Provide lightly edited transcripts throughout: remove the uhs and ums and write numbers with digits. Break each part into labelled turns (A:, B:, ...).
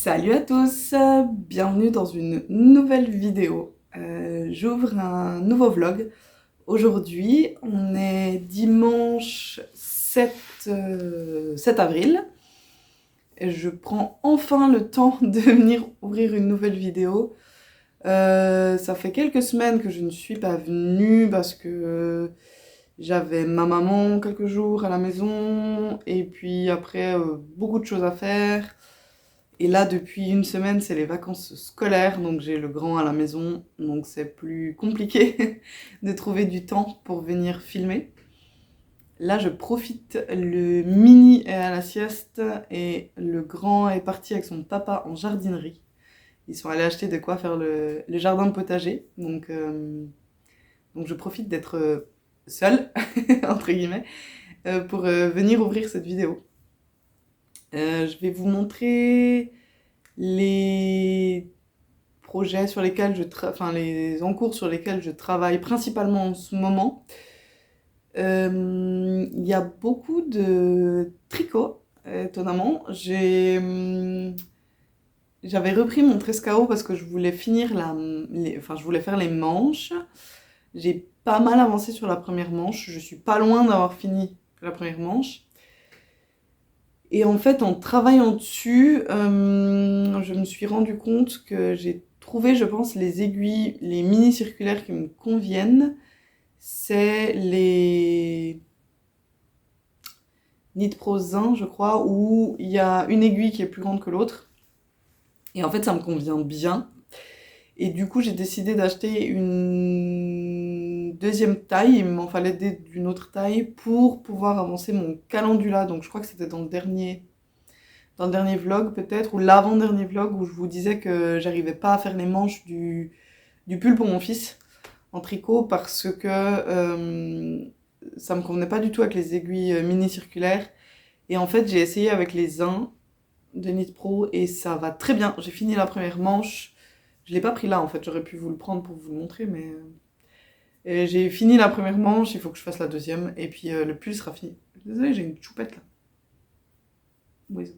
A: Salut à tous, bienvenue dans une nouvelle vidéo. J'ouvre un nouveau vlog. Aujourd'hui, on est dimanche 7 avril. Et je prends enfin le temps de venir ouvrir une nouvelle vidéo. Ça fait quelques semaines que je ne suis pas venue parce que j'avais ma maman quelques jours à la maison et puis après beaucoup de choses à faire. Et là, depuis une semaine, c'est les vacances scolaires, donc j'ai le grand à la maison, donc c'est plus compliqué de trouver du temps pour venir filmer. Là, je profite, le mini est à la sieste et le grand est parti avec son papa en jardinerie. Ils sont allés acheter de quoi faire le jardin potager, donc je profite d'être seule, entre guillemets, pour venir ouvrir cette vidéo. Je vais vous montrer les projets sur lesquels les encours sur lesquels je travaille principalement en ce moment. Il y a beaucoup de tricot, étonnamment. J'avais repris mon Trescao parce que je voulais je voulais faire les manches. J'ai pas mal avancé sur la première manche. Je suis pas loin d'avoir fini la première manche. Et en fait, en travaillant dessus, je me suis rendu compte que j'ai trouvé, je pense, les aiguilles, les mini circulaires qui me conviennent. C'est les Knit Pro Zin, je crois, où il y a une aiguille qui est plus grande que l'autre. Et en fait, ça me convient bien. Et du coup, j'ai décidé d'acheter une deuxième taille. Il m'en fallait d'une autre taille pour pouvoir avancer mon calendula. Donc, je crois que c'était dans le dernier vlog peut-être, ou l'avant-dernier vlog où je vous disais que j'arrivais pas à faire les manches du pull pour mon fils en tricot parce que ça me convenait pas du tout avec les aiguilles mini circulaires. Et en fait, j'ai essayé avec les Zin de Knit Pro et ça va très bien. J'ai fini la première manche. Je l'ai pas pris là en fait, j'aurais pu vous le prendre pour vous le montrer, mais j'ai fini la première manche, il faut que je fasse la deuxième et puis le pull sera fini. Désolée, j'ai une choupette là. Oui.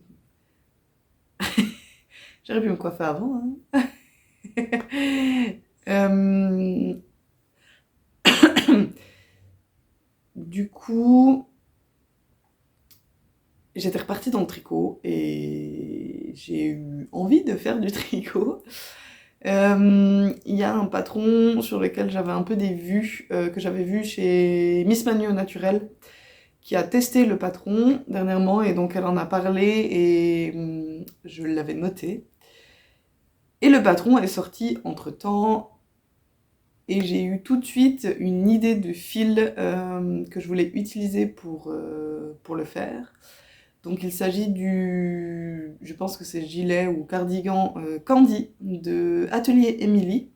A: J'aurais pu me coiffer avant, hein. Euh, Du coup, j'étais repartie dans le tricot et j'ai eu envie de faire du tricot. Il y a un patron sur lequel j'avais un peu des vues, que j'avais vu chez Miss Manu au Naturel, qui a testé le patron dernièrement et donc elle en a parlé et je l'avais noté. Et le patron est sorti entre-temps et j'ai eu tout de suite une idée de fil que je voulais utiliser pour le faire. Donc il s'agit je pense que c'est gilet ou cardigan Candy de Atelier Emily,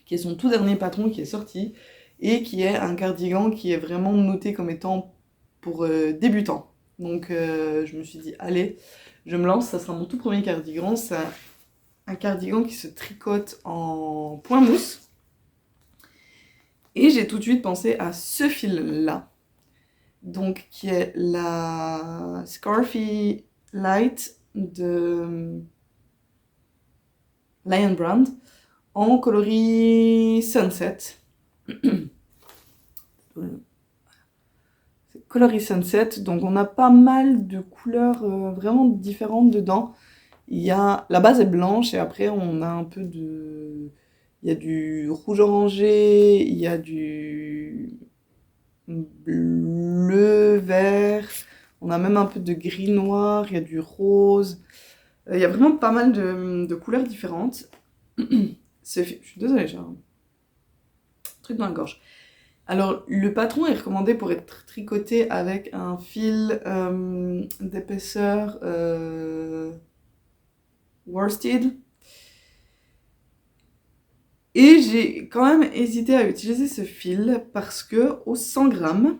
A: qui est son tout dernier patron qui est sorti, et qui est un cardigan qui est vraiment noté comme étant pour débutants. Donc je me suis dit, allez, je me lance, ça sera mon tout premier cardigan. C'est un cardigan qui se tricote en point mousse. Et j'ai tout de suite pensé à ce fil-là, donc qui est la Scarfy Light de Lion Brand en coloris Sunset. Coloris Sunset, donc on a pas mal de couleurs vraiment différentes dedans. La base est blanche et après on a un peu de... Il y a du rouge orangé, il y a du bleu, vert, on a même un peu de gris noir, il y a du rose. Il y a vraiment pas mal de couleurs différentes. Je suis désolée, j'ai un truc dans la gorge. Alors, le patron est recommandé pour être tricoté avec un fil d'épaisseur worsted. Et j'ai quand même hésité à utiliser ce fil parce que au 100 grammes,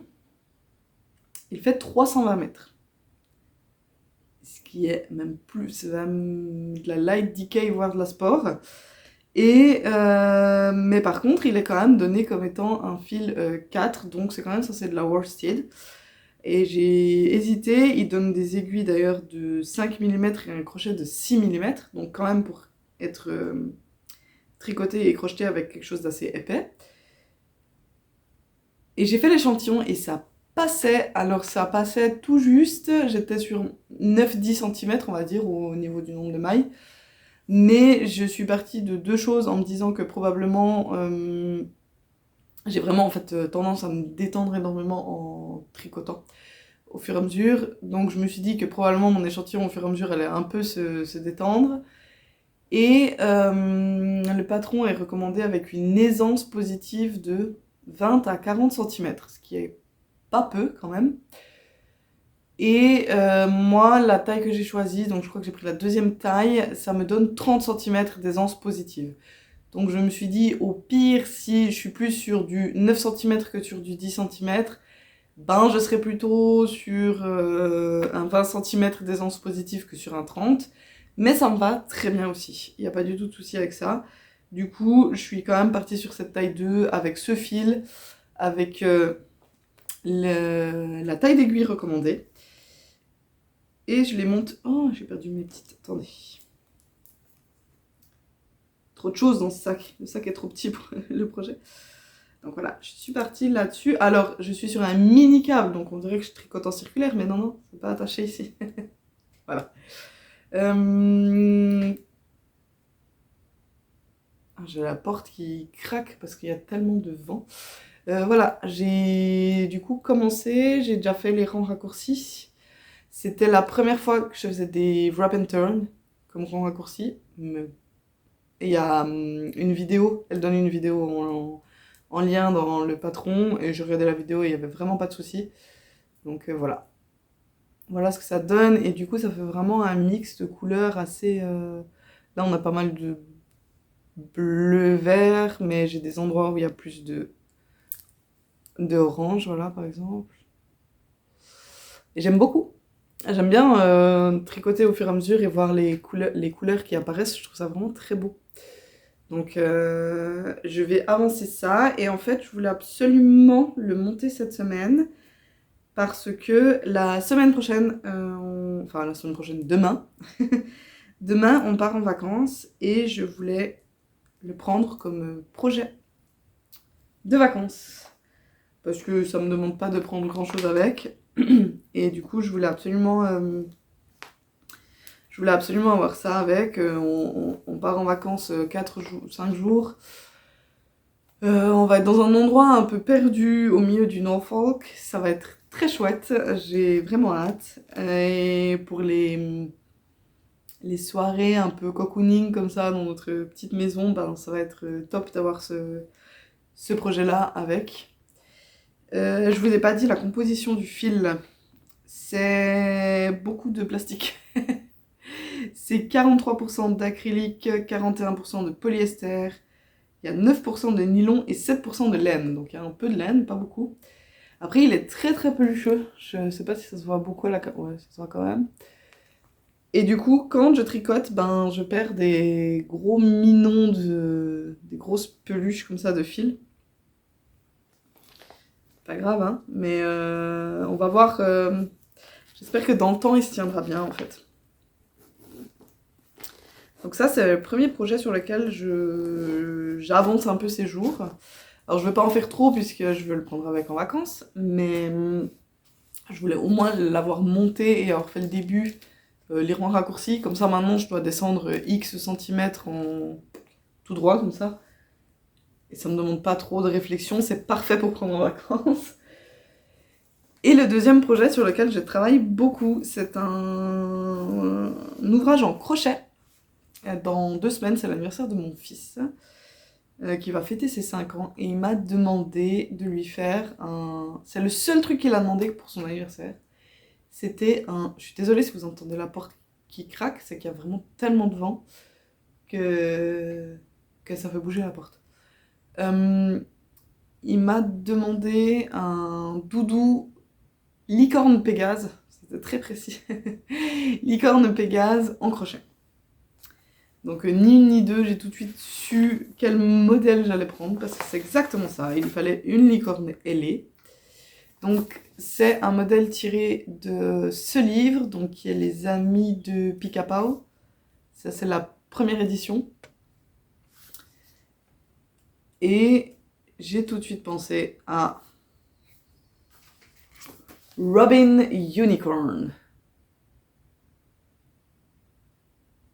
A: il fait 320 mètres. Ce qui est même plus, c'est de la light decay, voire de la sport. Mais par contre, il est quand même donné comme étant un fil 4, donc c'est quand même censé de la worsted. Et j'ai hésité, il donne des aiguilles d'ailleurs de 5 mm et un crochet de 6 mm, donc quand même pour être tricoté et crocheté avec quelque chose d'assez épais. Et j'ai fait l'échantillon et ça passait, alors ça passait tout juste, j'étais sur 9-10 cm on va dire au niveau du nombre de mailles. Mais je suis partie de deux choses en me disant que probablement j'ai vraiment en fait tendance à me détendre énormément en tricotant au fur et à mesure. Donc je me suis dit que probablement mon échantillon au fur et à mesure allait un peu se détendre. Et le patron est recommandé avec une aisance positive de 20 à 40 cm, ce qui est pas peu quand même. Et moi, la taille que j'ai choisie, donc je crois que j'ai pris la deuxième taille, ça me donne 30 cm d'aisance positive. Donc je me suis dit, au pire, si je suis plus sur du 9 cm que sur du 10 cm, ben je serais plutôt sur un 20 cm d'aisance positive que sur un 30. Mais ça me va très bien aussi, il n'y a pas du tout de souci avec ça. Du coup, je suis quand même partie sur cette taille 2 avec ce fil, avec la taille d'aiguille recommandée. Et je les monte... Oh, j'ai perdu mes petites... Attendez. Trop de choses dans ce sac. Le sac est trop petit pour le projet. Donc voilà, je suis partie là-dessus. Alors, je suis sur un mini câble, donc on dirait que je tricote en circulaire, mais non, non, c'est pas attaché ici. Voilà. J'ai la porte qui craque parce qu'il y a tellement de vent. Voilà, j'ai du coup commencé, j'ai déjà fait les rangs raccourcis. C'était la première fois que je faisais des wrap and turn comme rang raccourci. Et il y a une vidéo, elle donne une vidéo en lien dans le patron, et je regardais la vidéo et il n'y avait vraiment pas de souci. Donc voilà. Voilà ce que ça donne, et du coup ça fait vraiment un mix de couleurs assez... Là on a pas mal de bleu-vert, mais j'ai des endroits où il y a plus de orange, voilà par exemple. Et j'aime beaucoup. J'aime bien tricoter au fur et à mesure et voir les couleurs qui apparaissent, je trouve ça vraiment très beau. Donc je vais avancer ça, et en fait je voulais absolument le monter cette semaine parce que la semaine prochaine, enfin la semaine prochaine, demain, demain on part en vacances et je voulais le prendre comme projet de vacances parce que ça me demande pas de prendre grand chose avec et du coup je voulais absolument avoir ça avec. On part en vacances 4 jours, 5 jours. On va être dans un endroit un peu perdu au milieu du Norfolk. Ça va être très chouette. J'ai vraiment hâte. Et pour les soirées un peu cocooning comme ça dans notre petite maison, ben, ça va être top d'avoir ce projet-là avec. Je vous ai pas dit la composition du fil. C'est beaucoup de plastique. C'est 43% d'acrylique, 41% de polyester, il y a 9% de nylon et 7% de laine. Donc il y a un peu de laine, pas beaucoup. Après il est très très pelucheux. Je sais pas si ça se voit beaucoup à la caméra. Ouais, ça se voit quand même. Et du coup, quand je tricote, ben je perds des gros minons des grosses peluches comme ça de fil. Pas grave, hein. Mais on va voir. J'espère que dans le temps il se tiendra bien en fait. Donc ça, c'est le premier projet sur lequel j'avance un peu ces jours. Alors je ne veux pas en faire trop puisque je veux le prendre avec en vacances, mais je voulais au moins l'avoir monté et avoir fait le début, les rangs raccourcis. Comme ça maintenant je dois descendre X centimètres en tout droit comme ça. Et ça ne me demande pas trop de réflexion, c'est parfait pour prendre en vacances. Et le deuxième projet sur lequel je travaille beaucoup, c'est un ouvrage en crochet. Dans 2 semaines, c'est l'anniversaire de mon fils qui va fêter ses 5 ans et il m'a demandé de lui faire un... C'est le seul truc qu'il a demandé pour son anniversaire. C'était un... Je suis désolée si vous entendez la porte qui craque, c'est qu'il y a vraiment tellement de vent que ça fait bouger la porte. Il m'a demandé un doudou licorne Pégase, c'était très précis, licorne Pégase en crochet. Donc ni une ni deux, j'ai tout de suite su quel modèle j'allais prendre parce que c'est exactement ça. Il fallait une licorne ailée. Donc c'est un modèle tiré de ce livre, donc qui est Les Amis de Pica-Pau. Ça c'est la première édition. Et j'ai tout de suite pensé à Robin Unicorn.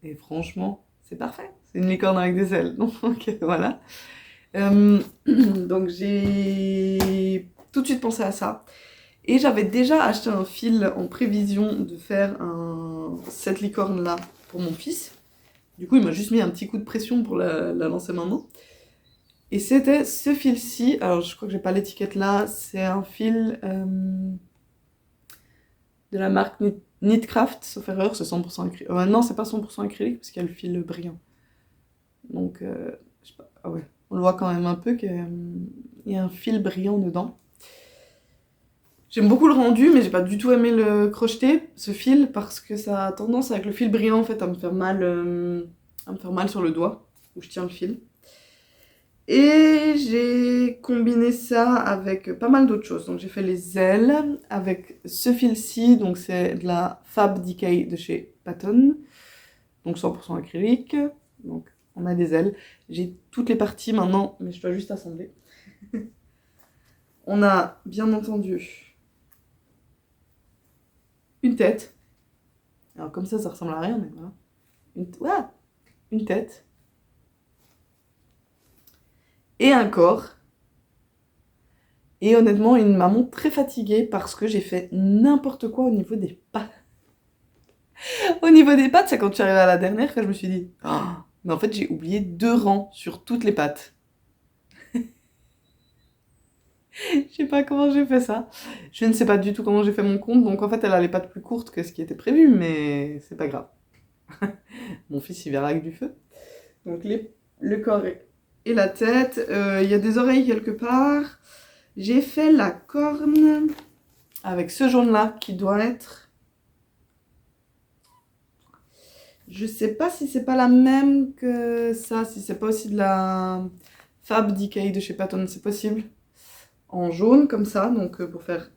A: Et franchement, c'est parfait. C'est une licorne avec des ailes. Donc voilà. Donc j'ai tout de suite pensé à ça. Et j'avais déjà acheté un fil en prévision de faire cette licorne-là pour mon fils. Du coup, il m'a juste mis un petit coup de pression pour la lancer maintenant. Et c'était ce fil-ci. Alors, je crois que j'ai pas l'étiquette là. C'est un fil de la marque Knitcraft, sauf erreur, c'est 100% acrylique. Non, c'est pas 100% acrylique parce qu'il y a le fil brillant. Donc, je sais pas. Ah ouais, on le voit quand même un peu qu'il y a un fil brillant dedans. J'aime beaucoup le rendu, mais j'ai pas du tout aimé le crocheter, ce fil, parce que ça a tendance avec le fil brillant en fait à me faire mal sur le doigt où je tiens le fil. Et j'ai combiné ça avec pas mal d'autres choses. Donc j'ai fait les ailes avec ce fil-ci, donc c'est de la Fab Decay de chez Patton, donc 100% acrylique. Donc on a des ailes. J'ai toutes les parties maintenant, mais je dois juste assembler. On a bien entendu une tête. Alors comme ça ressemble à rien, mais voilà. Une tête. Et un corps. Et honnêtement, une maman très fatiguée parce que j'ai fait n'importe quoi au niveau des pattes. Au niveau des pattes, c'est quand je suis arrivée à la dernière que je me suis dit oh, mais en fait, j'ai oublié 2 rangs sur toutes les pattes. Je sais pas comment j'ai fait ça. Je ne sais pas du tout comment j'ai fait mon compte. Donc en fait, elle a les pattes plus courtes que ce qui était prévu, mais c'est pas grave. Mon fils, il verra avec du feu. Donc le corps et la tête. Il y a des oreilles quelque part. J'ai fait la corne avec ce jaune-là qui doit être... Je sais pas si c'est pas la même que ça, si c'est pas aussi de la Fab Decay de chez Patton, c'est possible. En jaune comme ça, donc pour faire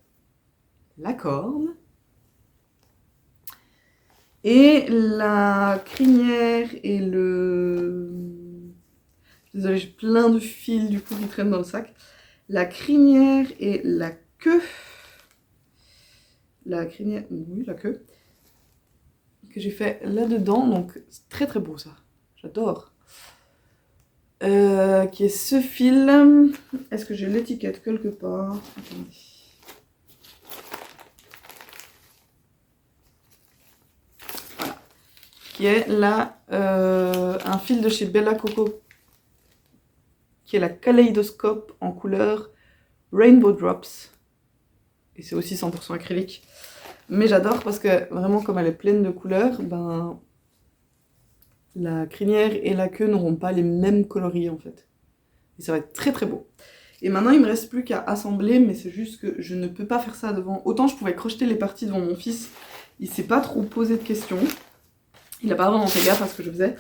A: la corne. Et la crinière et le... Désolée, j'ai plein de fils du coup qui traînent dans le sac. La crinière et la queue. La crinière, oui, la queue. Que j'ai fait là-dedans, donc c'est très très beau ça. J'adore. Qui est ce fil. Est-ce que j'ai l'étiquette quelque part? Attendez. Voilà. Qui est là un fil de chez Bella Coco. Qui est la Kaleidoscope en couleur Rainbow Drops. Et c'est aussi 100% acrylique. Mais j'adore parce que vraiment comme elle est pleine de couleurs, ben la crinière et la queue n'auront pas les mêmes coloris en fait. Et ça va être très très beau. Et maintenant il me reste plus qu'à assembler, mais c'est juste que je ne peux pas faire ça devant. Autant je pouvais crocheter les parties devant mon fils, il s'est pas trop posé de questions. Il a pas vraiment fait gaffe à ce que je faisais.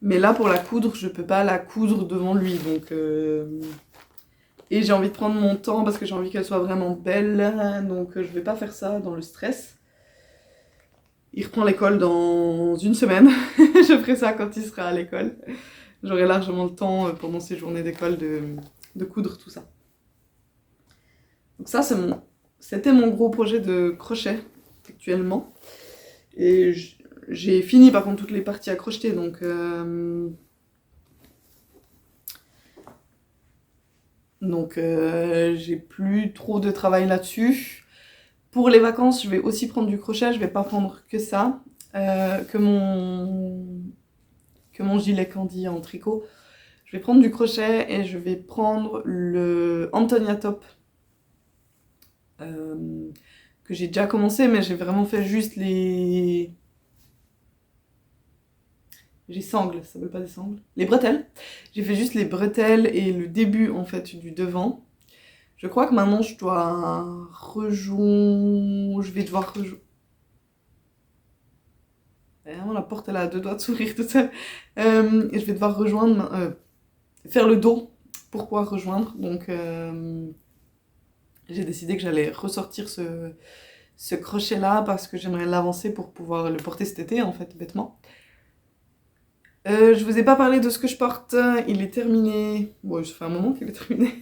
A: Mais là pour la coudre, je peux pas la coudre devant lui. Donc et j'ai envie de prendre mon temps parce que j'ai envie qu'elle soit vraiment belle. Donc je vais pas faire ça dans le stress. Il reprend l'école dans 1 semaine. Je ferai ça quand il sera à l'école. J'aurai largement le temps pendant ces journées d'école de coudre tout ça. Donc ça, c'était mon gros projet de crochet actuellement. Et j'ai fini par contre toutes les parties à crocheter. Donc j'ai plus trop de travail là-dessus. Pour les vacances, je vais aussi prendre du crochet, je vais pas prendre que ça, que mon gilet Candy en tricot. Je vais prendre du crochet et je vais prendre le Antonia Top que j'ai déjà commencé, mais j'ai vraiment fait juste les sangles, ça s'appelle pas des sangles, les bretelles. J'ai fait juste les bretelles et le début en fait du devant. Je crois que maintenant je dois je vais devoir rejoindre. Vraiment la porte elle a 2 doigts de s'ouvrir toute seule. Et je vais devoir rejoindre, faire le dos pour pouvoir rejoindre. Donc j'ai décidé que j'allais ressortir ce crochet-là parce que j'aimerais l'avancer pour pouvoir le porter cet été, en fait, bêtement. Je vous ai pas parlé de ce que je porte, il est terminé. Bon, ça fait un moment qu'il est terminé.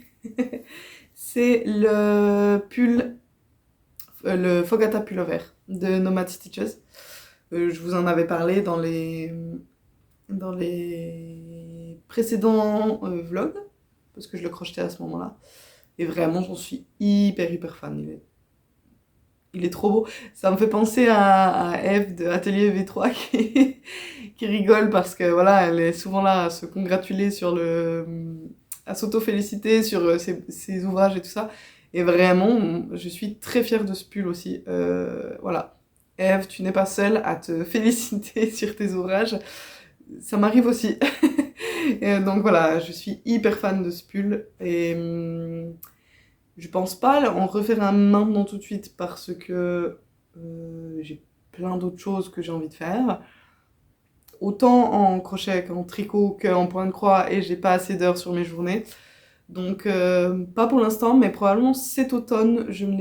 A: C'est le pull, le Fogata Pullover de Nomad Stitches. Je vous en avais parlé dans les précédents vlogs, parce que je le crochetais à ce moment-là. Et vraiment, j'en suis hyper fan. Il est trop beau. Ça me fait penser à Eve de Atelier V3 qui rigole parce que voilà, elle est souvent là à se congratuler à s'auto-féliciter sur ses ouvrages et tout ça. Et vraiment, je suis très fière de ce pull aussi. Voilà. Eve, tu n'es pas seule à te féliciter sur tes ouvrages. Ça m'arrive aussi. Et donc voilà, je suis hyper fan de ce pull. Et je pense pas en refaire un maintenant tout de suite parce que j'ai plein d'autres choses que j'ai envie de faire. Autant en crochet qu'en tricot qu'en point de croix et j'ai pas assez d'heures sur mes journées. Donc pas pour l'instant, mais probablement cet automne, je me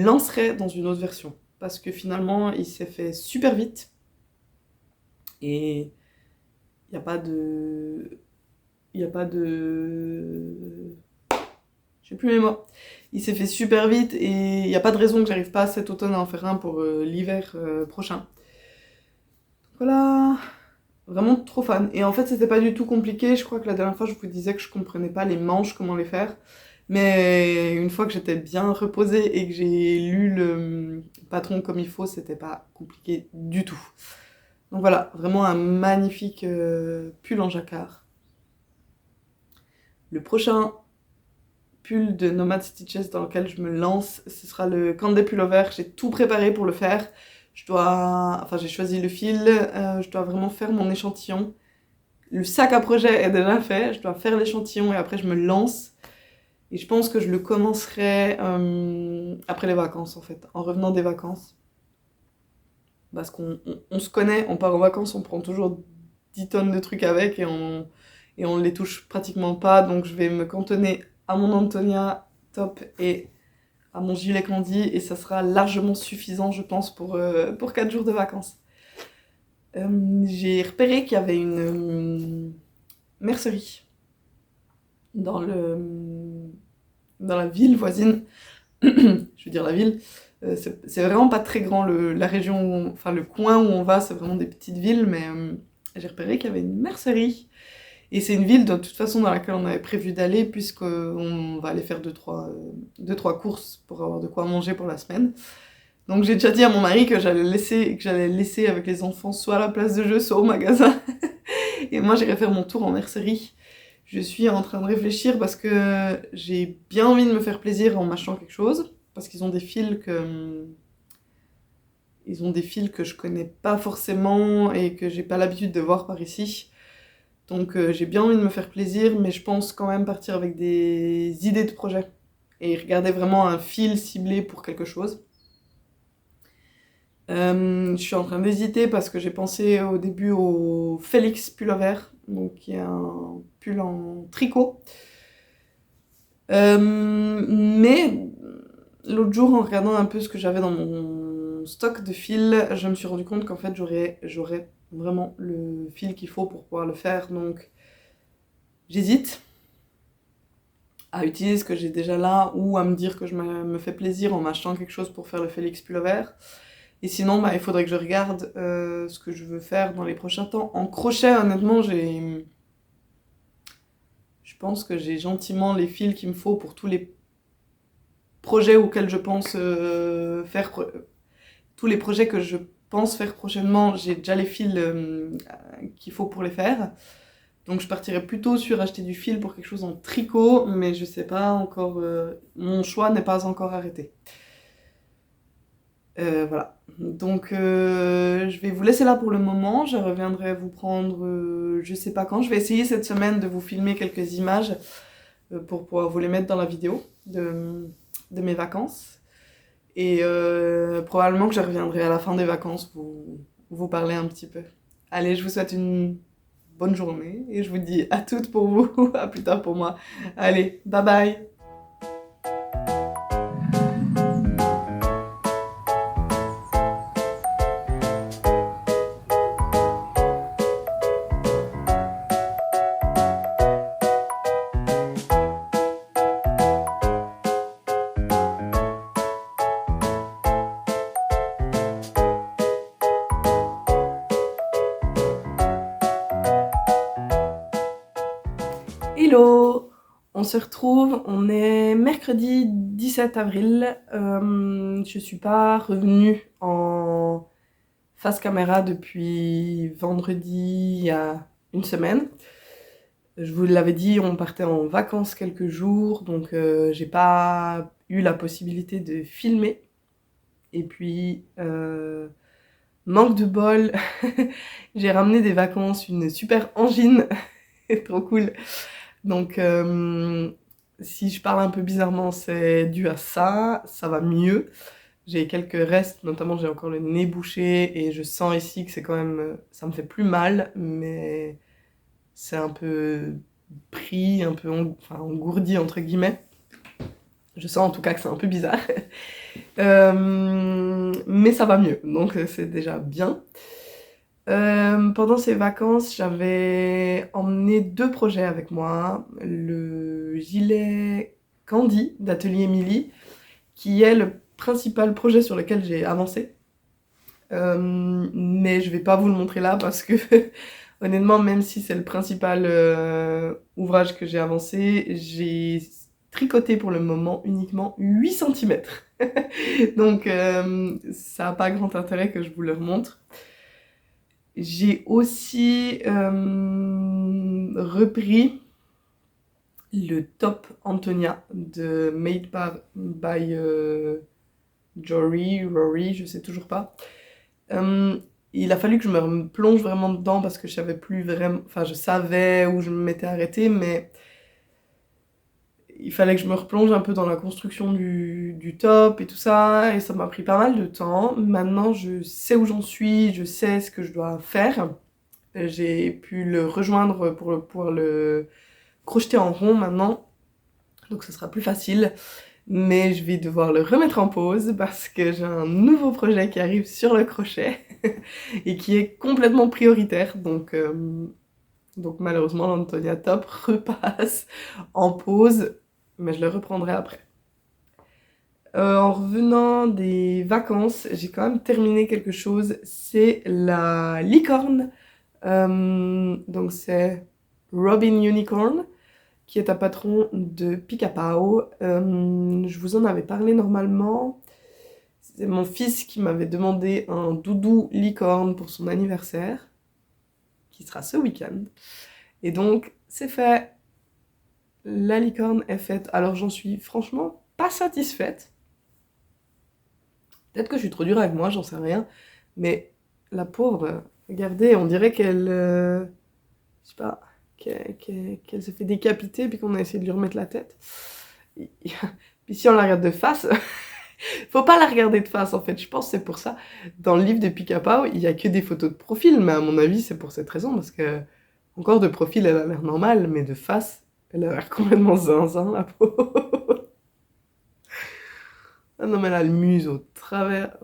A: lancerai dans une autre version. Parce que finalement, il s'est fait super vite. Et il n'y a pas de... J'ai plus mes mots. Il s'est fait super vite et il n'y a pas de raison que j'arrive pas cet automne à en faire un pour l'hiver prochain. Voilà. Vraiment trop fan. Et en fait, c'était pas du tout compliqué. Je crois que la dernière fois, je vous disais que je comprenais pas les manches, comment les faire. Mais une fois que j'étais bien reposée et que j'ai lu le patron comme il faut, c'était pas compliqué du tout. Donc voilà, vraiment un magnifique pull en jacquard. Le prochain pull de Nomad Stitches dans lequel je me lance, ce sera le Candy Pullover. J'ai tout préparé pour le faire. J'ai choisi le fil, je dois vraiment faire mon échantillon. Le sac à projet est déjà fait, je dois faire l'échantillon et après je me lance. Et je pense que je le commencerai après les vacances en fait, en revenant des vacances. Parce qu'on se connaît, on part en vacances, on prend toujours 10 tonnes de trucs avec et on les touche pratiquement pas. Donc je vais me cantonner à mon Antonia top et à mon gilet Candy et ça sera largement suffisant je pense pour 4 jours de vacances. J'ai repéré qu'il y avait une mercerie dans la ville voisine, je veux dire la ville, c'est vraiment pas très grand la région, enfin le coin où on va, c'est vraiment des petites villes, mais j'ai repéré qu'il y avait une mercerie. Et c'est une ville de toute façon dans laquelle on avait prévu d'aller puisqu'on va aller faire 2-3 courses pour avoir de quoi manger pour la semaine. Donc j'ai déjà dit à mon mari que j'allais laisser avec les enfants soit à la place de jeu, soit au magasin. Et moi j'irai faire mon tour en mercerie. Je suis en train de réfléchir parce que j'ai bien envie de me faire plaisir en m'achetant quelque chose. Parce qu'ils ont des fils que je connais pas forcément et que j'ai pas l'habitude de voir par ici. Donc j'ai bien envie de me faire plaisir, mais je pense quand même partir avec des idées de projet. Et regarder vraiment un fil ciblé pour quelque chose. Je suis en train d'hésiter parce que j'ai pensé au début au Félix Pullover, donc qui est un pull en tricot. Mais l'autre jour, en regardant un peu ce que j'avais dans mon stock de fils, je me suis rendu compte qu'en fait j'aurais vraiment le fil qu'il faut pour pouvoir le faire, donc j'hésite à utiliser ce que j'ai déjà là ou à me dire que je me fais plaisir en m'achetant quelque chose pour faire le Félix Pullover. Et sinon, il faudrait que je regarde ce que je veux faire dans les prochains temps. En crochet, honnêtement, je pense que j'ai gentiment les fils qu'il me faut pour tous les projets auxquels je pense tous les projets que je pense faire prochainement, j'ai déjà les fils qu'il faut pour les faire. Donc je partirais plutôt sur acheter du fil pour quelque chose en tricot, mais je sais pas encore, mon choix n'est pas encore arrêté. Voilà. Donc je vais vous laisser là pour le moment, je reviendrai vous prendre je sais pas quand. Je vais essayer cette semaine de vous filmer quelques images pour pouvoir vous les mettre dans la vidéo de mes vacances. Et probablement que je reviendrai à la fin des vacances pour vous parler un petit peu. Allez, je vous souhaite une bonne journée et je vous dis à toutes pour vous, à plus tard pour moi. Allez, bye bye!
B: Hello! On se retrouve, on est mercredi 17 avril. Je suis pas revenue en face caméra depuis vendredi, il y a une semaine. Je vous l'avais dit, on partait en vacances quelques jours, donc j'ai pas eu la possibilité de filmer. Et puis, manque de bol, j'ai ramené des vacances, une super angine, trop cool. Donc, si je parle un peu bizarrement, c'est dû à ça, ça va mieux. J'ai quelques restes, notamment j'ai encore le nez bouché et je sens ici que c'est quand même, ça me fait plus mal, mais c'est un peu pris, un peu enfin, engourdi entre guillemets. Je sens en tout cas que c'est un peu bizarre. Mais ça va mieux, donc c'est déjà bien. Pendant ces vacances, j'avais emmené 2 projets avec moi. Le gilet Candy d'Atelier Emily, qui est le principal projet sur lequel j'ai avancé. Mais je vais pas vous le montrer là parce que honnêtement, même si c'est le principal ouvrage que j'ai avancé, j'ai tricoté pour le moment uniquement 8 cm. Donc ça n'a pas grand intérêt que je vous le remontre. J'ai aussi repris le top Antonia de Made by Rory, je sais toujours pas. Il a fallu que je me plonge vraiment dedans parce que je savais plus vraiment, enfin je savais où je m'étais arrêtée, mais il fallait que je me replonge un peu dans la construction du top et tout ça, et ça m'a pris pas mal de temps. Maintenant je sais où j'en suis, je sais ce que je dois faire. J'ai pu le rejoindre pour pouvoir le crocheter en rond maintenant, donc ce sera plus facile. Mais je vais devoir le remettre en pause parce que j'ai un nouveau projet qui arrive sur le crochet et qui est complètement prioritaire. Donc malheureusement l'Antonia Top repasse en pause, mais je le reprendrai après. En revenant des vacances, j'ai quand même terminé quelque chose, c'est la licorne. Donc c'est Robin Unicorn, qui est un patron de Pica-Pau. Je vous en avais parlé normalement. C'est mon fils qui m'avait demandé un doudou licorne pour son anniversaire, qui sera ce week-end. Et donc, c'est fait. La licorne est faite. Alors, j'en suis franchement pas satisfaite. Peut-être que je suis trop dure avec moi, j'en sais rien. Mais la pauvre, regardez, on dirait qu'elle... je sais pas, qu'elle se fait décapiter, puis qu'on a essayé de lui remettre la tête. Puis si on la regarde de face... Faut pas la regarder de face en fait, je pense que c'est pour ça. Dans le livre de Pica-Pau, il y a que des photos de profil, mais à mon avis c'est pour cette raison, parce que encore de profil elle a l'air normale, mais de face, elle a l'air complètement zinzin la peau. Ah non mais elle a le museau de travers,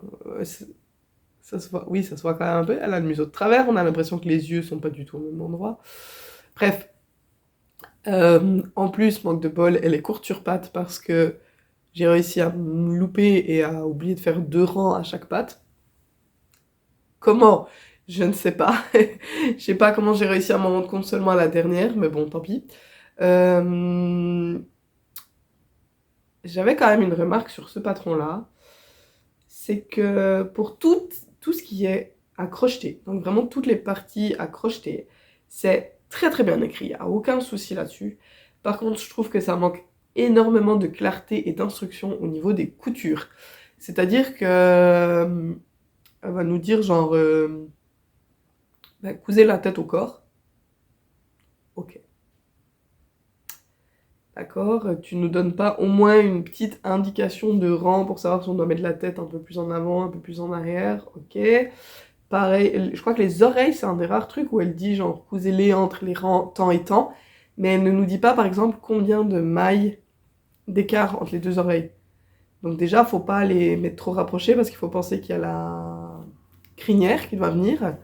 B: ça se voit, oui ça se voit quand même un peu, elle a le museau de travers, on a l'impression que les yeux sont pas du tout au même endroit. Bref, en plus, manque de bol, elle est courte sur pattes parce que j'ai réussi à me louper et à oublier de faire 2 rangs à chaque patte. Comment? Je ne sais pas. Je sais pas comment j'ai réussi à m'en rendre compte seulement à la dernière, mais bon, tant pis. J'avais quand même une remarque sur ce patron-là. C'est que pour tout ce qui est à crocheter, donc vraiment toutes les parties à crocheter, c'est très très bien écrit, il n'y a aucun souci là-dessus. Par contre, je trouve que ça manque énormément de clarté et d'instruction au niveau des coutures. C'est-à-dire que elle va nous dire genre cousez la tête au corps. Ok. D'accord, tu nous donnes pas au moins une petite indication de rang pour savoir si on doit mettre la tête un peu plus en avant, un peu plus en arrière. Ok. Pareil, je crois que les oreilles, c'est un des rares trucs où elle dit genre cousez-les entre les rangs tant et tant, mais elle ne nous dit pas par exemple combien de mailles d'écart entre les 2 oreilles. Donc déjà, faut pas les mettre trop rapprochées parce qu'il faut penser qu'il y a la crinière qui doit venir.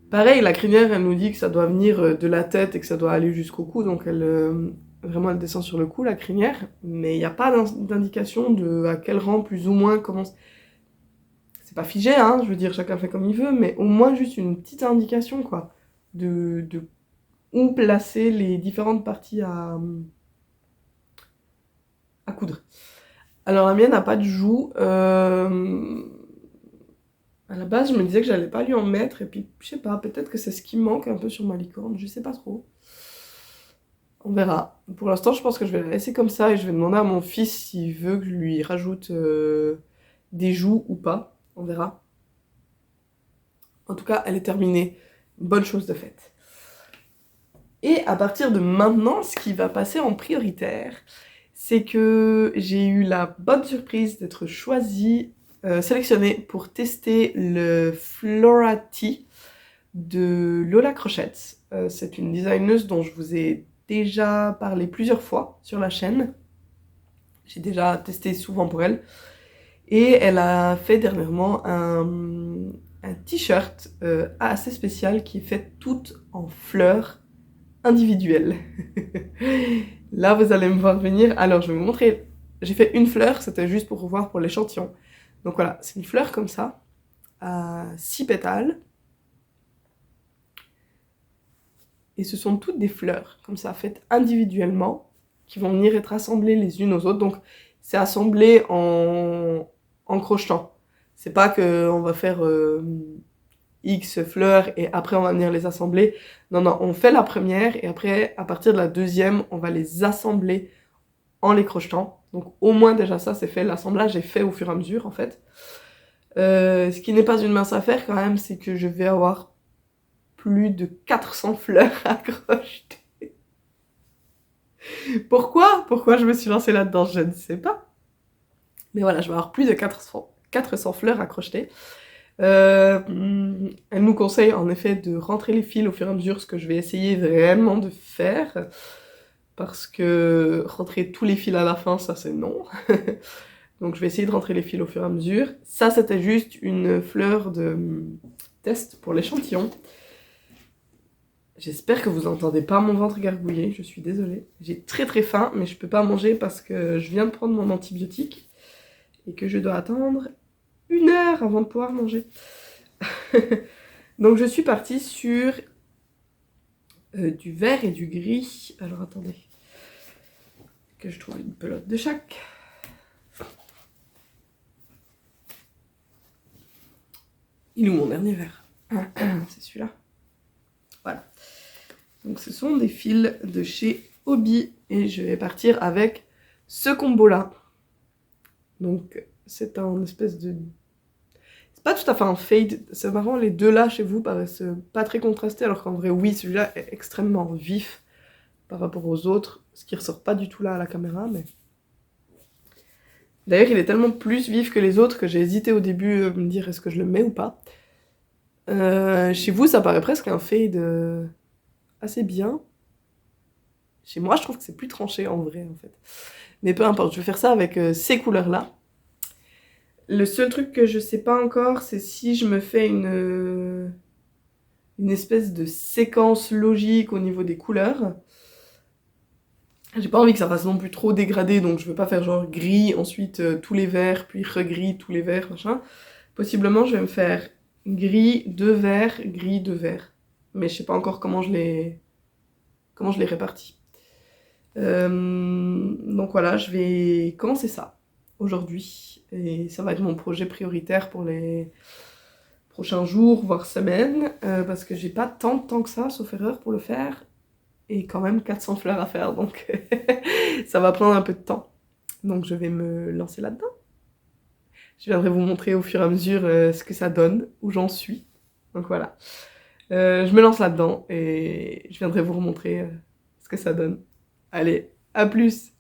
B: Pareil, la crinière, elle nous dit que ça doit venir de la tête et que ça doit aller jusqu'au cou, donc vraiment elle descend sur le cou, la crinière, mais il n'y a pas d'indication de à quel rang plus ou moins commence. C'est pas figé, hein, je veux dire, chacun fait comme il veut, mais au moins juste une petite indication, quoi, de où placer les différentes parties à coudre. Alors la mienne n'a pas de joue. À la base, je me disais que j'allais pas lui en mettre, et puis je sais pas, peut-être que c'est ce qui manque un peu sur ma licorne, je sais pas trop. On verra. Pour l'instant, je pense que je vais la laisser comme ça et je vais demander à mon fils s'il veut que je lui rajoute des joues ou pas. On verra. En tout cas, elle est terminée. Bonne chose de faite. Et à partir de maintenant, ce qui va passer en prioritaire, c'est que j'ai eu la bonne surprise d'être sélectionnée pour tester le Flora Tea de Lola Crochets. C'est une designeuse dont je vous ai déjà parlé plusieurs fois sur la chaîne. J'ai déjà testé souvent pour elle. Et elle a fait dernièrement un t-shirt assez spécial qui est fait tout en fleurs individuelles. Là, vous allez me voir venir. Alors, je vais vous montrer. J'ai fait une fleur, c'était juste pour voir pour l'échantillon. Donc voilà, c'est une fleur comme ça, à 6 pétales. Et ce sont toutes des fleurs, comme ça, faites individuellement, qui vont venir être assemblées les unes aux autres. Donc, c'est assemblé en crochetant. C'est pas qu'on va faire X fleurs et après on va venir les assembler. Non, non, on fait la première et après, à partir de la deuxième, on va les assembler en les crochetant. Donc, au moins déjà ça, c'est fait. L'assemblage est fait au fur et à mesure, en fait. Ce qui n'est pas une mince affaire, quand même, c'est que je vais avoir plus de 400 fleurs à crocheter. Pourquoi je me suis lancée là-dedans, je ne sais pas. Mais voilà, je vais avoir plus de 400 fleurs à crocheter. Elle nous conseille en effet de rentrer les fils au fur et à mesure, ce que je vais essayer vraiment de faire. Parce que rentrer tous les fils à la fin, ça c'est non. Donc je vais essayer de rentrer les fils au fur et à mesure. Ça, c'était juste une fleur de test pour l'échantillon. J'espère que vous n'entendez pas mon ventre gargouiller, je suis désolée. J'ai très très faim, mais je peux pas manger parce que je viens de prendre mon antibiotique et que je dois attendre 1 heure avant de pouvoir manger. Donc je suis partie sur du vert et du gris. Alors attendez, que je trouve une pelote de chaque. Il est où mon dernier vert? C'est celui-là. Voilà. Donc ce sont des fils de chez Hobby et je vais partir avec ce combo-là. Donc c'est un espèce de... C'est pas tout à fait un fade, c'est marrant, les deux là chez vous paraissent pas très contrastés alors qu'en vrai oui, celui-là est extrêmement vif par rapport aux autres, ce qui ressort pas du tout là à la caméra, mais... D'ailleurs il est tellement plus vif que les autres que j'ai hésité au début à me dire est-ce que je le mets ou pas. Chez vous ça paraît presque un fade assez bien. Chez moi je trouve que c'est plus tranché en vrai en fait. Mais peu importe, je vais faire ça avec ces couleurs-là. Le seul truc que je sais pas encore, c'est si je me fais une espèce de séquence logique au niveau des couleurs. J'ai pas envie que ça fasse non plus trop dégradé, donc je veux pas faire genre gris, ensuite tous les verts, puis regris, tous les verts, machin. Possiblement, je vais me faire gris, 2 verts, gris, 2 verts. Mais je sais pas encore comment je les répartis. Donc voilà, je vais commencer ça aujourd'hui. Et ça va être mon projet prioritaire pour les prochains jours, voire semaines. Parce que j'ai pas tant de temps que ça, sauf erreur, pour le faire. Et quand même 400 fleurs à faire, donc ça va prendre un peu de temps. Donc je vais me lancer là-dedans. Je viendrai vous montrer au fur et à mesure ce que ça donne, où j'en suis. Donc voilà. Je me lance là-dedans et je viendrai vous remontrer ce que ça donne. Allez, à plus!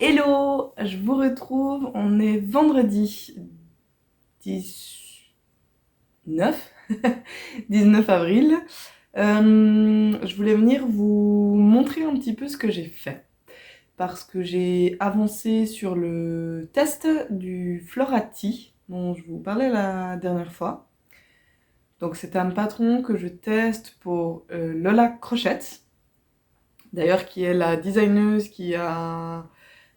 B: Hello, je vous retrouve, on est vendredi 19 avril. Je voulais venir vous montrer un petit peu ce que j'ai fait. Parce que j'ai avancé sur le test du Flora Tea, dont je vous parlais la dernière fois.
A: Donc c'est un patron que je teste pour Lola Crochette, d'ailleurs qui est la designeuse qui a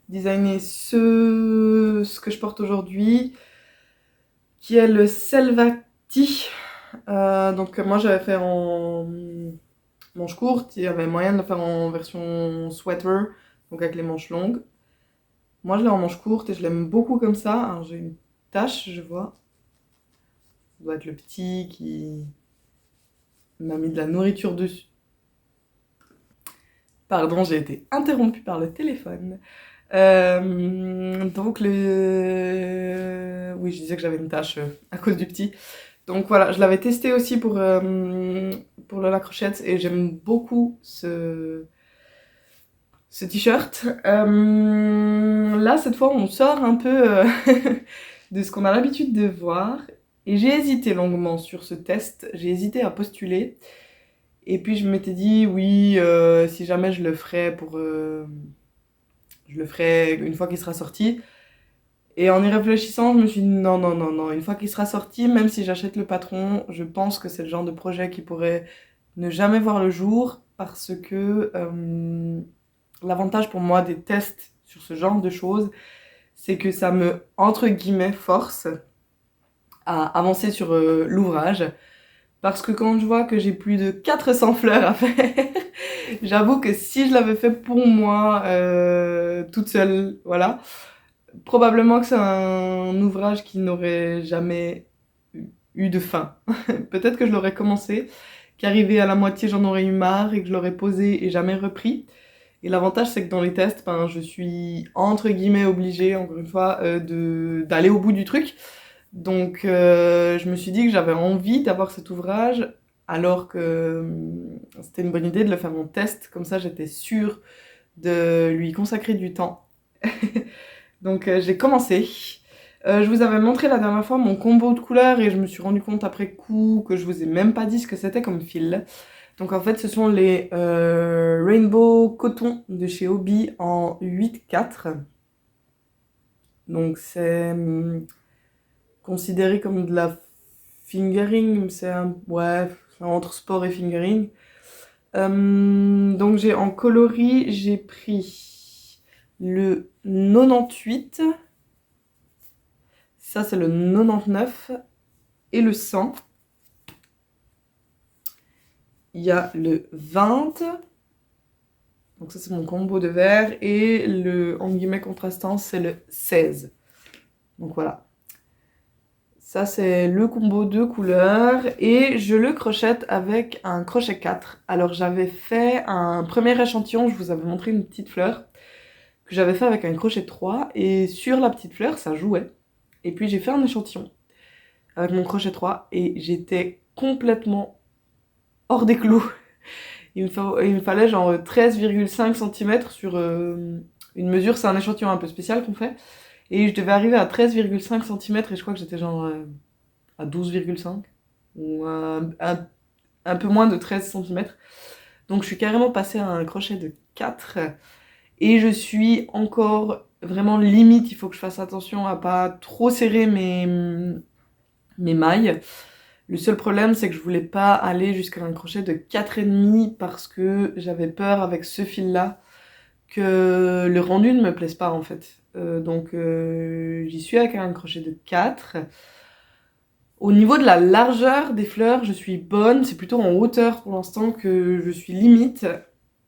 A: designé ce que je porte aujourd'hui, qui est le Selvati. Donc moi j'avais fait en manche courte, il y avait moyen de le faire en version sweater, donc avec les manches longues. Moi je l'ai en manche courte et je l'aime beaucoup comme ça. Alors j'ai une tache, je vois. Ça doit être le petit qui m'a mis de la nourriture dessus. Pardon, j'ai été interrompue par le téléphone. Donc oui, je disais que j'avais une tache à cause du petit. Donc voilà, je l'avais testé aussi pour Lola Crochette et j'aime beaucoup ce t-shirt. Là, cette fois, on sort un peu de ce qu'on a l'habitude de voir. Et j'ai hésité longuement sur ce test. J'ai hésité à postuler. Et puis je m'étais dit, oui, si jamais je le ferais je le ferai une fois qu'il sera sorti. Et en y réfléchissant, je me suis dit non, non, non, non. Une fois qu'il sera sorti, même si j'achète le patron, je pense que c'est le genre de projet qui pourrait ne jamais voir le jour parce que l'avantage pour moi des tests sur ce genre de choses, c'est que ça me, entre guillemets, force à avancer sur l'ouvrage. Parce que quand je vois que j'ai plus de 400 fleurs à faire, j'avoue que si je l'avais fait pour moi, toute seule, voilà, probablement que c'est un ouvrage qui n'aurait jamais eu de fin. Peut-être que je l'aurais commencé, qu'arrivé à la moitié, j'en aurais eu marre et que je l'aurais posé et jamais repris. Et l'avantage, c'est que dans les tests, ben, je suis entre guillemets obligée, encore une fois, d'aller au bout du truc. Donc, je me suis dit que j'avais envie d'avoir cet ouvrage, alors que c'était une bonne idée de le faire en test. Comme ça, j'étais sûre de lui consacrer du temps. Donc, j'ai commencé. Je vous avais montré la dernière fois mon combo de couleurs et je me suis rendu compte après coup que je vous ai même pas dit ce que c'était comme fil. Donc en fait ce sont les Rainbow Coton de chez Hobbii en 8/4. Donc c'est considéré comme de la fingering, c'est ouais, entre sport et fingering. Donc en coloris, j'ai pris le 98. Ça, c'est le 99 et le 100. Il y a le 20. Donc ça, c'est mon combo de vert. Et le, en guillemets, contrastant, c'est le 16. Donc voilà. Ça, c'est le combo de couleurs. Et je le crochette avec un crochet 4. Alors, j'avais fait un premier échantillon. Je vous avais montré une petite fleur que j'avais fait avec un crochet 3. Et sur la petite fleur, ça jouait. Et puis j'ai fait un échantillon avec mon crochet 3 et j'étais complètement hors des clous. Il me fallait genre 13,5 cm sur une mesure, c'est un échantillon un peu spécial qu'on fait. Et je devais arriver à 13,5 cm et je crois que j'étais genre à 12,5 ou un peu moins de 13 cm. Donc je suis carrément passée à un crochet de 4 et je suis encore vraiment limite, il faut que je fasse attention à pas trop serrer mes mailles. Le seul problème, c'est que je voulais pas aller jusqu'à un crochet de 4,5 parce que j'avais peur avec ce fil-là que le rendu ne me plaise pas en fait. Donc j'y suis avec un crochet de 4. Au niveau de la largeur des fleurs, je suis bonne. C'est plutôt en hauteur pour l'instant que je suis limite.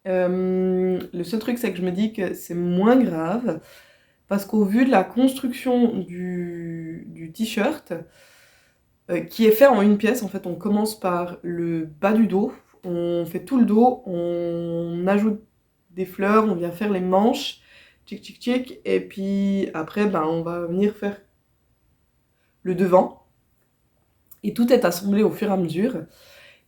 A: Le seul truc, c'est que je me dis que c'est moins grave parce qu'au vu de la construction du t-shirt, qui est fait en une pièce, en fait, on commence par le bas du dos, on fait tout le dos, on ajoute des fleurs, on vient faire les manches, tchic tchic tchic, et puis après, ben, on va venir faire le devant, et tout est assemblé au fur et à mesure.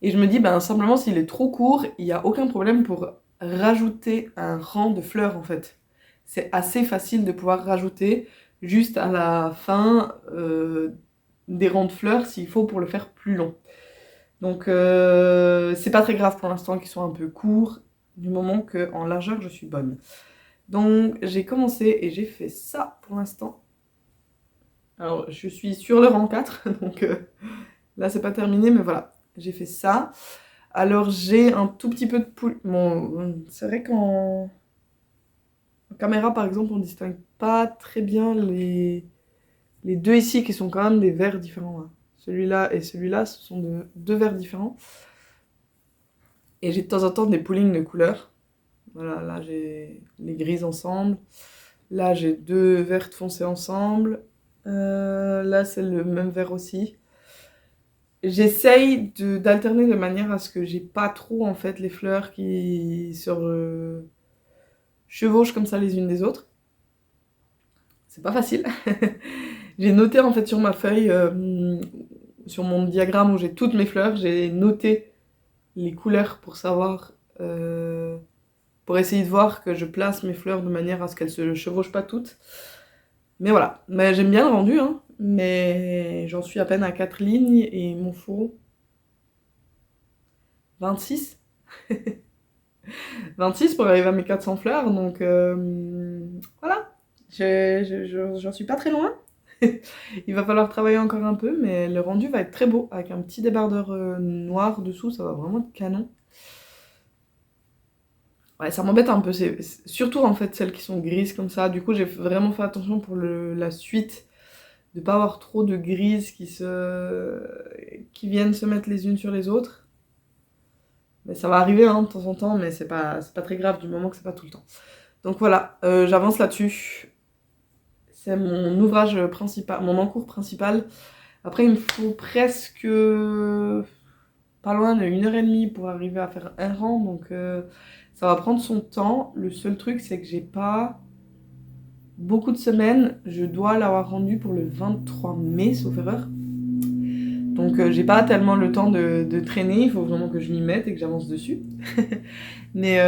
A: Et je me dis, ben, simplement, s'il est trop court, il n'y a aucun problème pour rajouter un rang de fleurs, en fait. C'est assez facile de pouvoir rajouter juste à la fin des rangs de fleurs s'il faut pour le faire plus long. Donc c'est pas très grave pour l'instant qu'ils soient un peu courts, du moment qu'en largeur je suis bonne. Donc j'ai commencé et j'ai fait ça pour l'instant. Alors je suis sur le rang 4, donc
B: Là, c'est pas terminé, mais voilà, j'ai fait ça. Alors, j'ai un tout petit peu de poulet. Bon, c'est vrai qu'en caméra, par exemple, on distingue pas très bien les deux ici qui sont quand même des verres différents, hein. Celui-là et celui-là, ce sont deux verres différents. Et j'ai de temps en temps des poolings de couleurs. Voilà, là j'ai les grises ensemble. Là j'ai deux vertes foncées ensemble. Là c'est le même vert aussi. J'essaye d'alterner de manière à ce que j'ai pas trop en fait les fleurs qui se chevauchent comme ça les unes des autres. C'est pas facile. J'ai noté en fait sur ma feuille, sur mon diagramme où j'ai toutes mes fleurs, j'ai noté les couleurs pour savoir, pour essayer de voir que je place mes fleurs de manière à ce qu'elles se chevauchent pas toutes. Mais voilà, mais j'aime bien le rendu, hein, mais j'en suis à peine à 4 lignes et il m'en faut 26. 26 pour arriver à mes 400 fleurs, donc voilà, j'en suis pas très loin. Il va falloir travailler encore un peu, mais le rendu va être très beau, avec un petit débardeur noir dessous, ça va vraiment être canon. Ouais, ça m'embête un peu, surtout en fait celles qui sont grises comme ça. Du coup, j'ai vraiment fait attention pour la suite de pas avoir trop de grises qui viennent se mettre les unes sur les autres. Mais ça va arriver hein, de temps en temps, mais c'est pas très grave du moment que c'est pas tout le temps. Donc voilà, j'avance là-dessus. C'est mon ouvrage principal, mon encours principal. Après, il me faut presque pas loin de 1h30 pour arriver à faire un rang, donc ça va prendre son temps. Le seul truc, c'est que j'ai pas beaucoup de semaines. Je dois l'avoir rendu pour le 23 mai, sauf erreur. Donc j'ai pas tellement le temps de traîner, il faut vraiment que je m'y mette et que j'avance dessus. Mais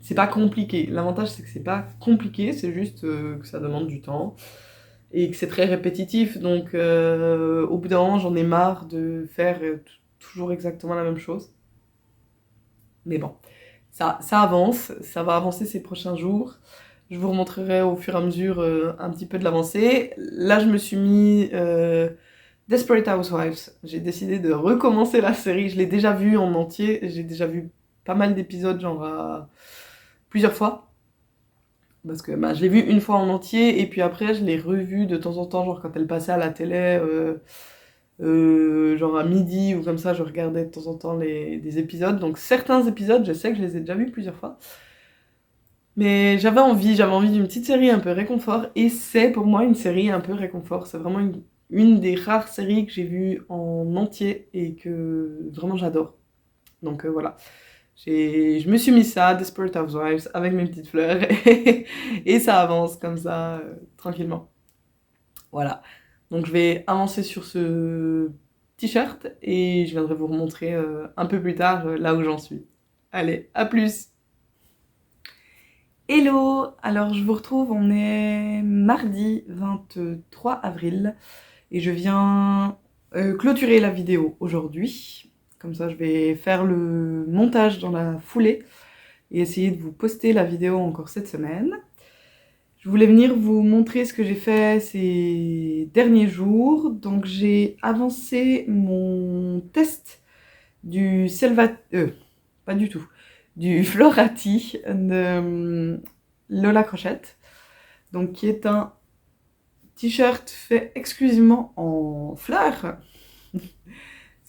B: c'est pas compliqué. L'avantage, c'est que c'est pas compliqué, c'est juste que ça demande du temps. Et que c'est très répétitif, donc au bout d'un moment j'en ai marre de faire toujours exactement la même chose. Mais bon, ça avance, ça va avancer ces prochains jours. Je vous remontrerai au fur et à mesure un petit peu de l'avancée. Là je me suis mis Desperate Housewives. J'ai décidé de recommencer la série, je l'ai déjà vue en entier, j'ai déjà vu pas mal d'épisodes, genre plusieurs fois. Parce que bah, je l'ai vue une fois en entier, et puis après je l'ai revue de temps en temps, genre quand elle passait à la télé, genre à midi ou comme ça, je regardais de temps en temps des épisodes. Donc certains épisodes, je sais que je les ai déjà vus plusieurs fois. Mais j'avais envie d'une petite série un peu réconfort, et c'est pour moi une série un peu réconfort. C'est vraiment une des rares séries que j'ai vues en entier et que vraiment j'adore. Donc voilà. Je me suis mis ça, Desperate Housewives, avec mes petites fleurs, et ça avance comme ça, tranquillement. Voilà. Donc je vais avancer sur ce t-shirt, et je viendrai vous remontrer un peu plus tard là où j'en suis. Allez, à plus! Hello! Alors je vous retrouve, on est mardi 23 avril, et je viens clôturer la vidéo aujourd'hui. Comme ça, je vais faire le montage dans la foulée et essayer de vous poster la vidéo encore cette semaine. Je voulais venir vous montrer ce que j'ai fait ces derniers jours. Donc j'ai avancé mon test du pas du tout, du Florati de Lola Crochette. Donc qui est un t-shirt fait exclusivement en fleurs.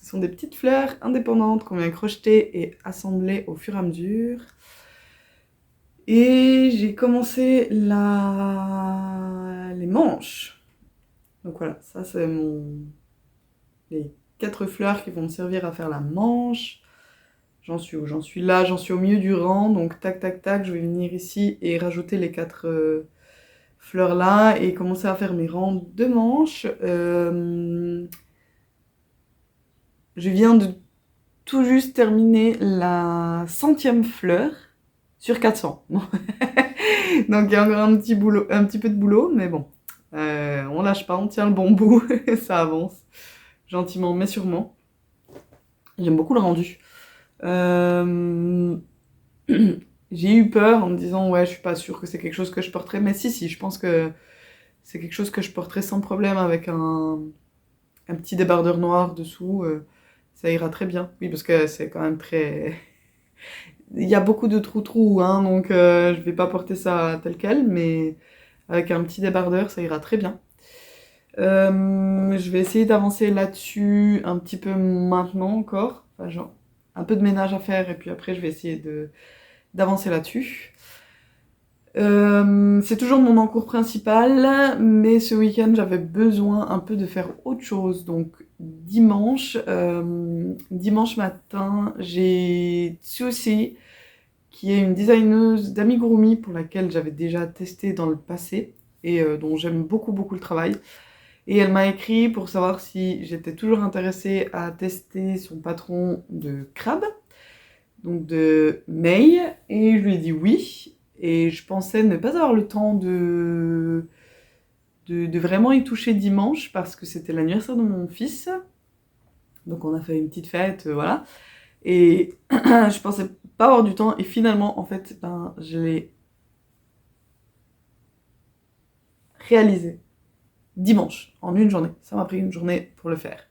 B: Ce sont des petites fleurs indépendantes qu'on vient crocheter et assembler au fur et à mesure. Et j'ai commencé les manches. Donc voilà, ça c'est les 4 fleurs qui vont me servir à faire la manche. J'en suis où? J'en suis là, j'en suis au milieu du rang. Donc tac tac tac, je vais venir ici et rajouter les 4 fleurs là et commencer à faire mes rangs de manches. Je viens de tout juste terminer la 100e fleur sur 400. Donc il y a encore un petit peu de boulot, mais bon, on lâche pas, on tient le bon bout, ça avance, gentiment mais sûrement. J'aime beaucoup le rendu. J'ai eu peur en me disant ouais, je suis pas sûre que c'est quelque chose que je porterais, mais si, je pense que c'est quelque chose que je porterais sans problème avec un
A: un petit débardeur noir dessous, ça ira très bien. Oui, parce que c'est quand même très... Il y a beaucoup de trous-trous, hein, donc je vais pas porter ça tel quel, mais avec un petit débardeur, ça ira très bien. Je vais essayer d'avancer là-dessus un petit peu maintenant encore. Enfin, genre, un peu de ménage à faire, et puis après, je vais essayer d'avancer là-dessus. C'est toujours mon encours principal, mais ce week-end j'avais besoin un peu de faire autre chose. Donc dimanche matin, j'ai Tsushi, qui est une designeuse d'amigurumi pour laquelle j'avais déjà testé dans le passé et dont j'aime beaucoup le travail. Et elle m'a écrit pour savoir si j'étais toujours intéressée à tester son patron de crabe, donc de May, et je lui ai dit oui. Et je pensais ne pas avoir le temps de vraiment y toucher dimanche parce que c'était l'anniversaire de mon fils. Donc on a fait une petite fête, voilà. Et je pensais pas avoir du temps. Et finalement, en fait, ben, je l'ai réalisé dimanche, en une journée. Ça m'a pris une journée pour le faire.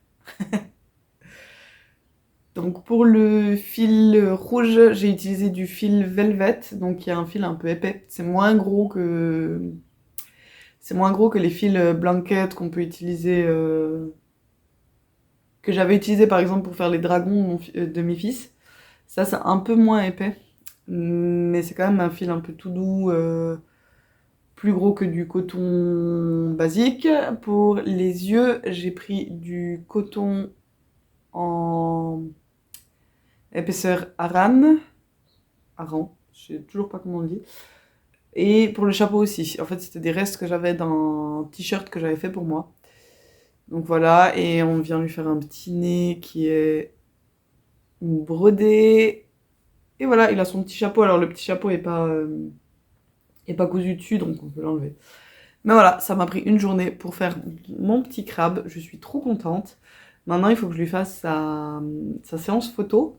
A: Donc pour le fil rouge, j'ai utilisé du fil Velvet, donc il y a un fil un peu épais. C'est moins gros que les fils blanket qu'on peut utiliser, que j'avais utilisé par exemple pour faire les dragons de mes fils. Ça, c'est un peu moins épais, mais c'est quand même un fil un peu tout doux, plus gros que du coton basique. Pour les yeux, j'ai pris du coton en épaisseur Aran, je sais toujours pas comment on dit. Et pour le chapeau aussi. En fait, c'était des restes que j'avais d'un t-shirt que j'avais fait pour moi. Donc voilà, et on vient lui faire un petit nez qui est brodé. Et voilà, il a son petit chapeau. Alors le petit chapeau est pas cousu dessus, donc on peut l'enlever. Mais voilà, ça m'a pris une journée pour faire mon petit crabe. Je suis trop contente. Maintenant, il faut que je lui fasse sa séance photo.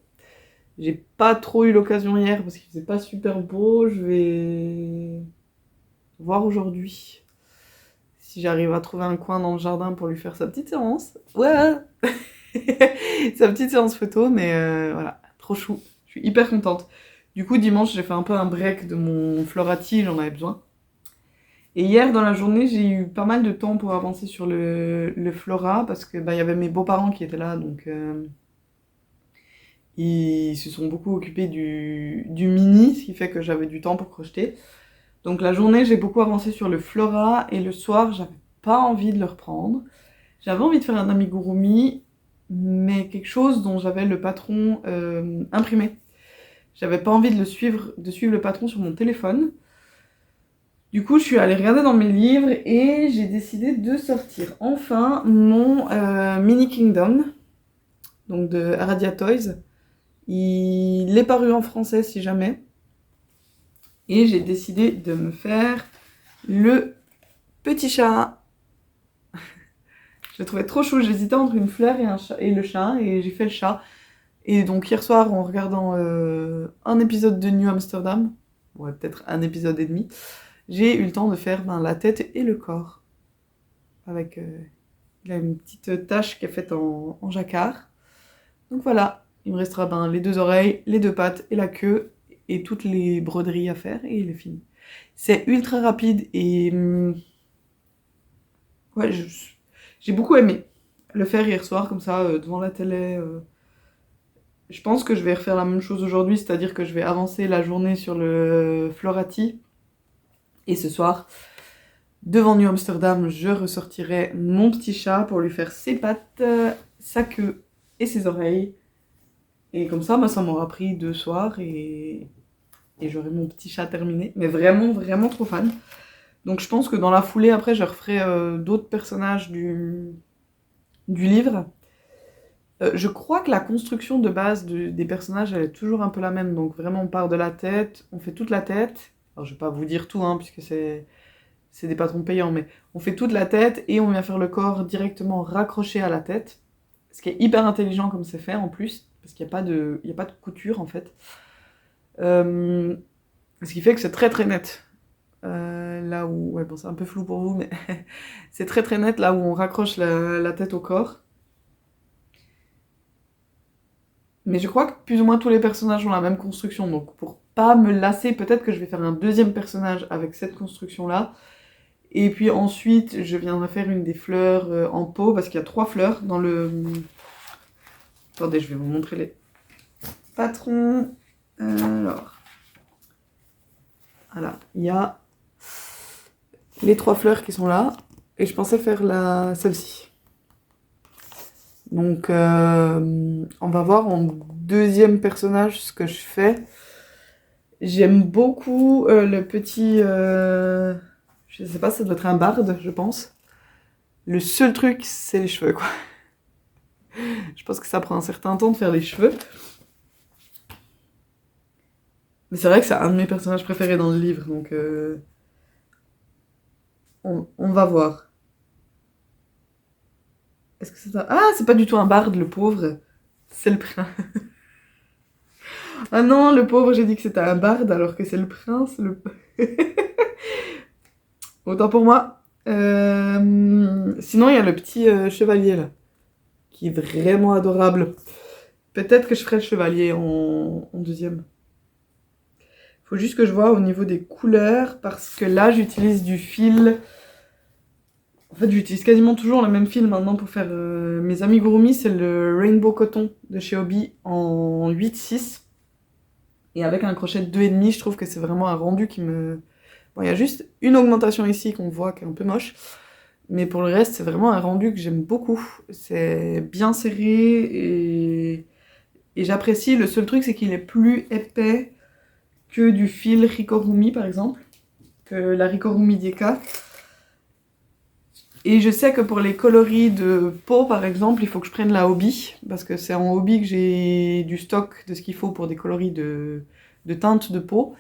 A: J'ai pas trop eu l'occasion hier parce qu'il faisait pas super beau. Je vais voir aujourd'hui si j'arrive à trouver un coin dans le jardin pour lui faire sa petite séance. Ouais. Sa petite séance photo, mais voilà, trop chou. Je suis hyper contente. Du coup, dimanche, j'ai fait un peu un break de mon Florati, j'en avais besoin. Et hier, dans la journée, j'ai eu pas mal de temps pour avancer sur le Flora, parce que bah, y avait mes beaux-parents qui étaient là, donc ils se sont beaucoup occupés du mini, ce qui fait que j'avais du temps pour crocheter. Donc la journée, j'ai beaucoup avancé sur le Flora, et le soir, j'avais pas envie de le reprendre. J'avais envie de faire un amigurumi, mais quelque chose dont j'avais le patron imprimé. J'avais pas envie de suivre le patron sur mon téléphone. Du coup, je suis allée regarder dans mes livres et j'ai décidé de sortir enfin mon Mini Kingdom, donc de Aradia Toys. Il est paru en français si jamais. Et j'ai décidé de me faire le petit chat. Je le trouvais trop chou, j'hésitais entre une fleur et le chat, et j'ai fait le chat. Et donc hier soir, en regardant un épisode de New Amsterdam, ouais, peut-être un épisode et demi, j'ai eu le temps de faire la tête et le corps. Avec il a une petite tache qui est faite en jacquard. Donc voilà, il me restera les 2 oreilles, les 2 pattes et la queue, et toutes les broderies à faire, et il est fini. C'est ultra rapide, et ouais, j'ai beaucoup aimé le faire hier soir, comme ça, devant la télé. Je pense que je vais refaire la même chose aujourd'hui, c'est-à-dire que je vais avancer la journée sur le Florati. Et ce soir, devant New Amsterdam, je ressortirai mon petit chat pour lui faire ses pattes, sa queue et ses oreilles. Et comme ça, ça m'aura pris 2 soirs et j'aurai mon petit chat terminé. Mais vraiment trop fan. Donc je pense que dans la foulée, après, je referai d'autres personnages du livre. Je crois que la construction de base des personnages, elle est toujours un peu la même. Donc vraiment, on part de la tête, on fait toute la tête. Alors je vais pas vous dire tout, hein, puisque c'est des patrons payants, mais on fait toute la tête et on vient faire le corps directement raccroché à la tête. Ce qui est hyper intelligent comme c'est fait en plus, parce qu'il n'y a pas de couture en fait. Ce qui fait que c'est très net. Là où, ouais bon c'est un peu flou pour vous, mais c'est très net là où on raccroche la tête au corps. Mais je crois que plus ou moins tous les personnages ont la même construction, donc pour pas me lasser, peut-être que je vais faire un deuxième personnage avec cette construction-là. Et puis ensuite, je viendrai faire une des fleurs en pot, parce qu'il y a 3 fleurs dans le... Attendez, je vais vous montrer les patrons. Alors... Voilà, il y a les 3 fleurs qui sont là, et je pensais faire celle-ci. Donc, on va voir en deuxième personnage ce que je fais. J'aime beaucoup le petit... je sais pas, ça doit être un barde, je pense. Le seul truc, c'est les cheveux, quoi. Je pense que ça prend un certain temps de faire les cheveux. Mais c'est vrai que c'est un de mes personnages préférés dans le livre, donc... on va voir. Est-ce que c'est ça? Ah, c'est pas du tout un barde, le pauvre. C'est le prince. Ah non, le pauvre, j'ai dit que c'était un barde alors que c'est le prince. Autant pour moi. Sinon, il y a le petit chevalier là, qui est vraiment adorable. Peut-être que je ferai le chevalier en deuxième. Faut juste que je vois au niveau des couleurs, parce que là, j'utilise du fil. En fait, j'utilise quasiment toujours le même fil maintenant pour faire mes amigurumi. C'est le Rainbow Cotton de chez Hobby en 8-6. Et avec un crochet de 2,5, je trouve que c'est vraiment un rendu qui me... Bon, il y a juste une augmentation ici qu'on voit qui est un peu moche. Mais pour le reste, c'est vraiment un rendu que j'aime beaucoup. C'est bien serré et j'apprécie. Le seul truc, c'est qu'il est plus épais que du fil Rikorumi, par exemple. Que la Rikorumi Dieka. Et je sais que pour les coloris de peau, par exemple, il faut que je prenne la Hobby. Parce que c'est en Hobby que j'ai du stock de ce qu'il faut pour des coloris de teinte de peau.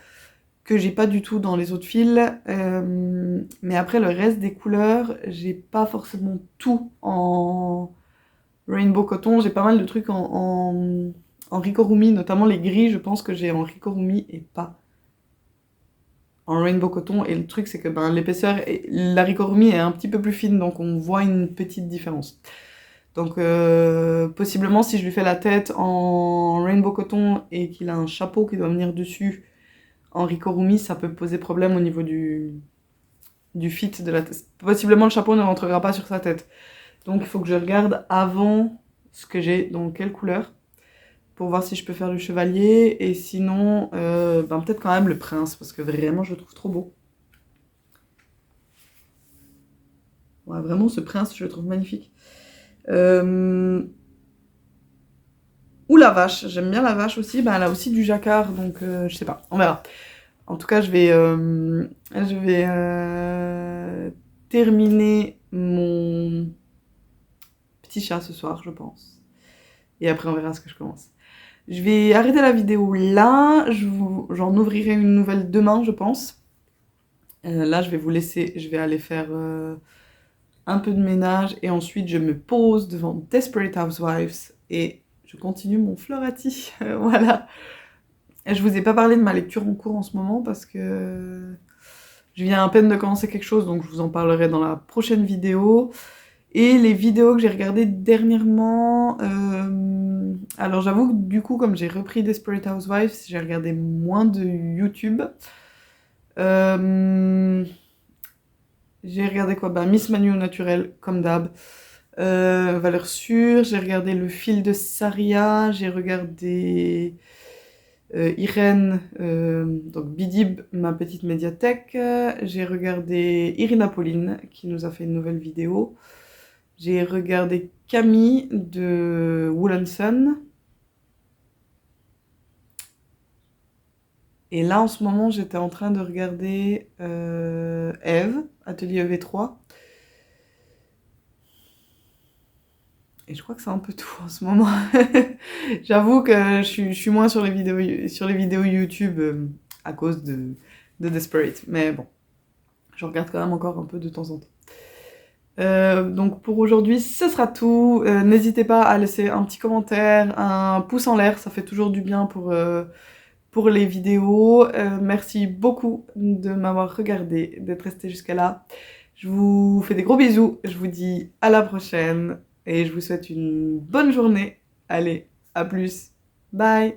A: Que j'ai pas du tout dans les autres fils. Mais après, le reste des couleurs, j'ai pas forcément tout en Rainbow Cotton. J'ai pas mal de trucs en Rikorumi, notamment les gris, je pense que j'ai en Rikorumi et pas en Rainbow Cotton. Et le truc, c'est que l'épaisseur, la Rikorumi est un petit peu plus fine, donc on voit une petite différence. Donc possiblement, si je lui fais la tête en Rainbow Cotton et qu'il a un chapeau qui doit venir dessus en Rikorumi, ça peut poser problème au niveau du fit de la tête. Possiblement, le chapeau ne rentrera pas sur sa tête. Donc il faut que je regarde avant ce que j'ai dans quelle couleur pour voir si je peux faire le chevalier, et sinon peut-être quand même le prince, parce que vraiment je le trouve trop beau. Ouais, vraiment ce prince je le trouve magnifique. Ou la vache, j'aime bien la vache aussi, elle a aussi du jacquard, donc je sais pas, on verra. En tout cas, je vais terminer mon petit chat ce soir, je pense. Et après, on verra ce que je commence. Je vais arrêter la vidéo là. J'en ouvrirai une nouvelle demain, je pense. Là, je vais vous laisser. Je vais aller faire un peu de ménage. Et ensuite, je me pose devant Desperate Housewives. Et je continue mon Florati. Voilà. Et je vous ai pas parlé de ma lecture en cours en ce moment parce que je viens à peine de commencer quelque chose, donc je vous en parlerai dans la prochaine vidéo. Et les vidéos que j'ai regardées dernièrement... Alors j'avoue que du coup, comme j'ai repris Desperate Housewives, j'ai regardé moins de YouTube. J'ai regardé quoi? Miss Manu au naturel, comme d'hab. Valeur sûre, j'ai regardé Le fil de Saria, j'ai regardé... Irène, donc Bidib, ma petite médiathèque. J'ai regardé Irina Pauline, qui nous a fait une nouvelle vidéo. J'ai regardé Camille de Wool & Son. Et là, en ce moment, j'étais en train de regarder Eve, Atelier EV3. Et je crois que c'est un peu tout en ce moment. J'avoue que je suis moins sur les vidéos YouTube à cause de Desperate. Mais bon, je regarde quand même encore un peu de temps en temps. Donc pour aujourd'hui, ce sera tout. N'hésitez pas à laisser un petit commentaire, un pouce en l'air, ça fait toujours du bien pour les vidéos. Merci beaucoup de m'avoir regardé, d'être resté jusqu'à là. Je vous fais des gros bisous, je vous dis à la prochaine et je vous souhaite une bonne journée. Allez, à plus! Bye!